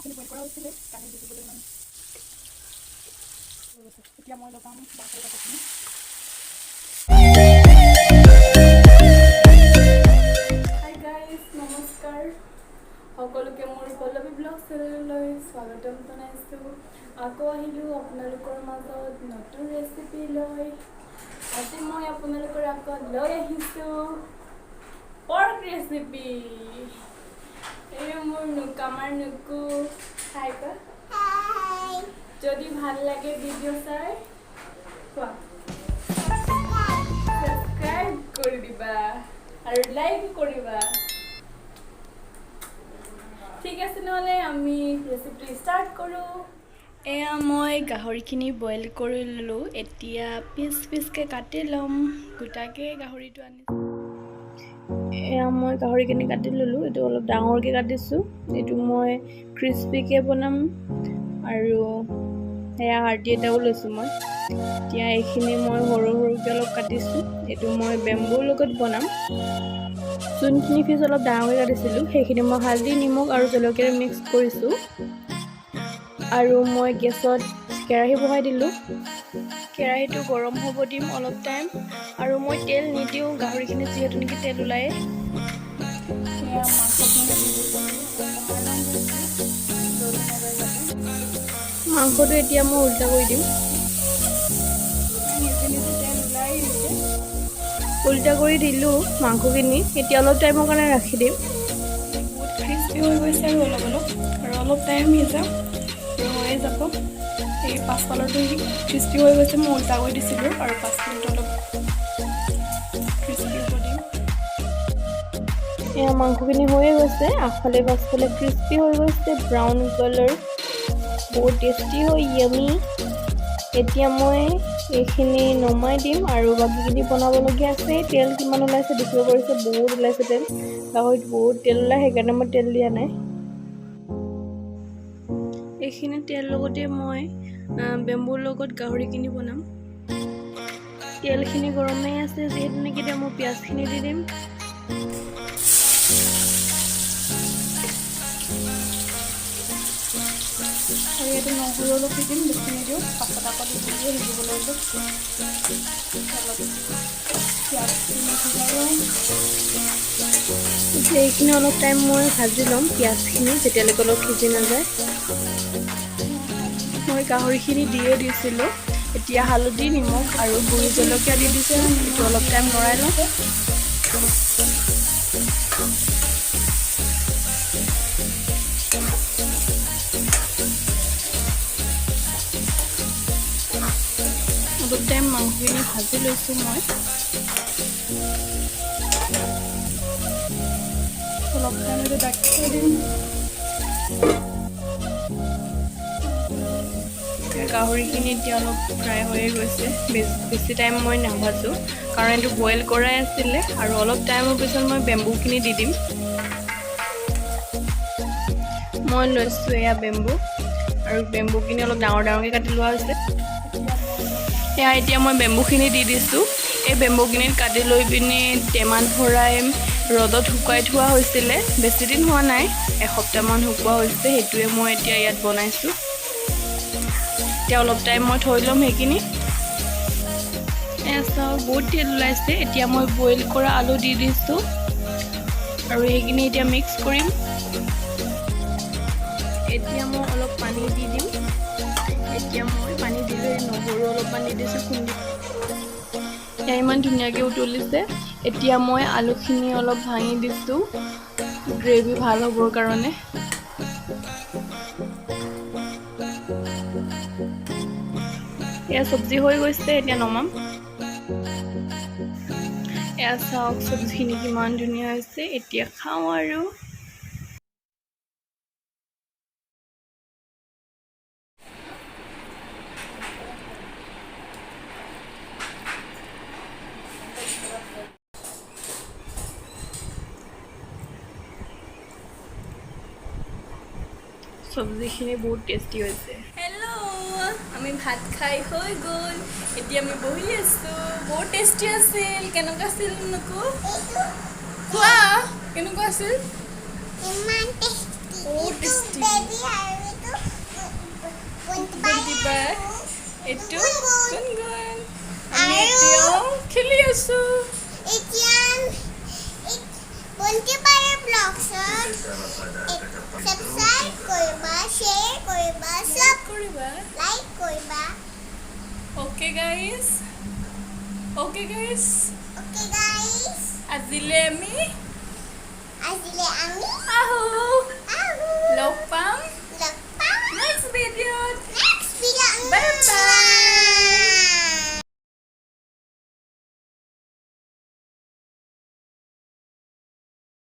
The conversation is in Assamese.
মাছখিনি বইল কৰা হৈছিলে কাটি দিছিলোঁ মানে এতিয়া মই লগাম বাছৰ কাপোৰখিনি হাই গাইজ নমস্কাৰ সকলোকে মোৰ পল্লৱী ব্লগ চেনেললৈ স্বাগতম জনাইছোঁ আকৌ আহিলোঁ আপোনালোকৰ মাজত নতুন ৰেচিপি লৈ আজি মই আপোনালোকৰ আগত লৈ আহিছোঁ পৰ্ক ৰেচিপি এই মোৰ নুকামাৰ নুকু হাই কা হাই যদি ভাল লাগে ভিডিঅ' চাই কোৱা সাবস্ক্ৰাইব কৰি দিবা আৰু লাইক কৰিবা ঠিক আছে নহ'লে আমি ৰেচিপিটো ষ্টাৰ্ট কৰোঁ এয়া মই গাহৰিখিনি বইল কৰি ল'লোঁ এতিয়া পিচ পিচকৈ কাটি ল'ম গোটাকৈ গাহৰিটো আনিছোঁ এয়া মই গাহৰিখিনি কাটি ল'লোঁ এইটো অলপ ডাঙৰকৈ কাটিছোঁ এইটো মই ক্ৰিস্পিকৈ বনাম আৰু সেয়া হাৰ্ডি এটাও লৈছোঁ মই এতিয়া এইখিনি মই সৰু সৰুকৈ অলপ কাটিছোঁ এইটো মই বেম্বুৰ লগত বনাম যোনখিনি পিচ অলপ ডাঙৰকৈ কাটিছিলোঁ সেইখিনি মই হালধি নিমখ আৰু জলকীয়াৰে মিক্স কৰিছোঁ আৰু মই গেছত কেৰাহী বহাই দিলোঁ কেৰাহীটো গৰম হ'ব দিম অলপ টাইম আৰু মই তেল নিদিওঁ গাহৰিখিনি যিহেতু নেকি তেল ওলায় মাংসটো এতিয়া মই উল্টা কৰি দিম উল্টা কৰি দিলোঁ মাংসখিনি এতিয়া অলপ টাইমৰ কাৰণে ৰাখি দিম বহুত ক্ৰিস্পি হৈ গৈছে আৰু অলপ টাইম সিজাম আৰু হৈয়ে যাব এই পাছফালৰটো ক্ৰিস্পি হৈ গৈছে মই উল্টা কৰি দিছিলোঁ আৰু পাছফালটো অলপ ক্ৰিস্পি হ'ব দিম এয়া মাংসখিনি হৈয়ে গৈছে আগফালে পাছফালে ক্ৰিস্পি হৈ গৈছে ব্ৰাউন কালাৰ বহুত টেষ্টি হয় য়ামি এতিয়া মই এইখিনি নমাই দিম আৰু বাকীখিনি বনাবলগীয়া আছে তেল কিমান ওলাইছে দেখিব পাৰিছে বহুত ওলাইছে তেল গাহৰিত বহুত তেল ওলায় সেইকাৰণে মই তেল দিয়া নাই এইখিনি তেল লগতে মই বেম্বুৰ লগত গাহৰিখিনি বনাম তেলখিনি গৰমেই আছে যিহেতু নেকি এতিয়া মই পিঁয়াজখিনি দি দিম আৰু ইয়াতে নহৰু অলপ দি দিম বেছি নিদিওঁ পাছত আকৌ দি দিওঁ সিজিবলৈ অলপ এইখিনি অলপ টাইম মই ভাজি ল'ম পিঁয়াজখিনি যেতিয়ালৈকে অলপ সিজি নাযায় মই গাহৰিখিনি দিয়ে দিছিলোঁ এতিয়া হালধি নিমখ আৰু গুড়ি জলকীয়া দি দিছোঁ এইটো অলপ টাইম লৰাই লওঁ অলপ টাইম মাংসখিনি ভাজি লৈছোঁ মই অলপ টাইম এইটো ঢাকি থৈ দিম গাহৰিখিনি এতিয়া অলপ ফ্ৰাই হৈয়ে গৈছে বেছি টাইম মই নাভাজোঁ কাৰণ এইটো বইল কৰাই আছিলে আৰু অলপ টাইমৰ পিছত মই বেম্বুখিনি দি দিম মই লৈছোঁ এয়া বেম্বু আৰু বেম্বুখিনি অলপ ডাঙৰ ডাঙৰকৈ কাটি লোৱা হৈছে এয়া এতিয়া মই বেম্বুখিনি দি দিছোঁ এই বেম্বুখিনিত কাটি লৈ পিনি টেমাত ভৰাই ৰ'দত শুকুৱাই থোৱা হৈছিলে বেছিদিন হোৱা নাই এসপ্তাহমান শুকোৱা হৈছে সেইটোৱে মই এতিয়া ইয়াত বনাইছোঁ এতিয়া অলপ টাইম মই থৈ ল'ম সেইখিনি এয়া চাওক বহুত তেল ওলাইছে এতিয়া মই বইল কৰা আলু দি দিছোঁ আৰু সেইখিনি এতিয়া মিক্স কৰিম এতিয়া মই অলপ পানী দি দিম এতিয়া মই পানী দিলোঁ নহৰু অলপমান দি দিছোঁ খুন্দি এতিয়া ইমান ধুনীয়াকৈ উতলিছে এতিয়া মই আলুখিনি অলপ ভাঙি দিছোঁ গ্ৰেভি ভাল হ'বৰ কাৰণে এয়া চব্জি হৈ গৈছে এতিয়া নমাম এয়া চাওক চব্জিখিনি কিমান ধুনীয়া হৈছে এতিয়া খাওঁ আৰু চব্জিখিনি বহুত টেষ্টি হৈছে হেল্ল' আমি ভাত খাই হৈ গ'ল এতিয়া আমি বহি আছোঁ বহুত টেষ্টি আছিল কেনেকুৱা আছিল নকো খোৱা কেনেকুৱা আছিল ইমান টেষ্টি বহুত টেষ্টি এইটো গুণগুণ আমি এতিয়াও খেলি আছো এতিয়া বন্তি পাৰে ব্লগছত সাবস্ক্ৰাইব কৰিবা শ্বেয়াৰ কৰিবা লাইক কৰিবা লাইক কৰিবা অ'কে গাইজ ওকে গাইস আজিলে আমি আহো লগ পাম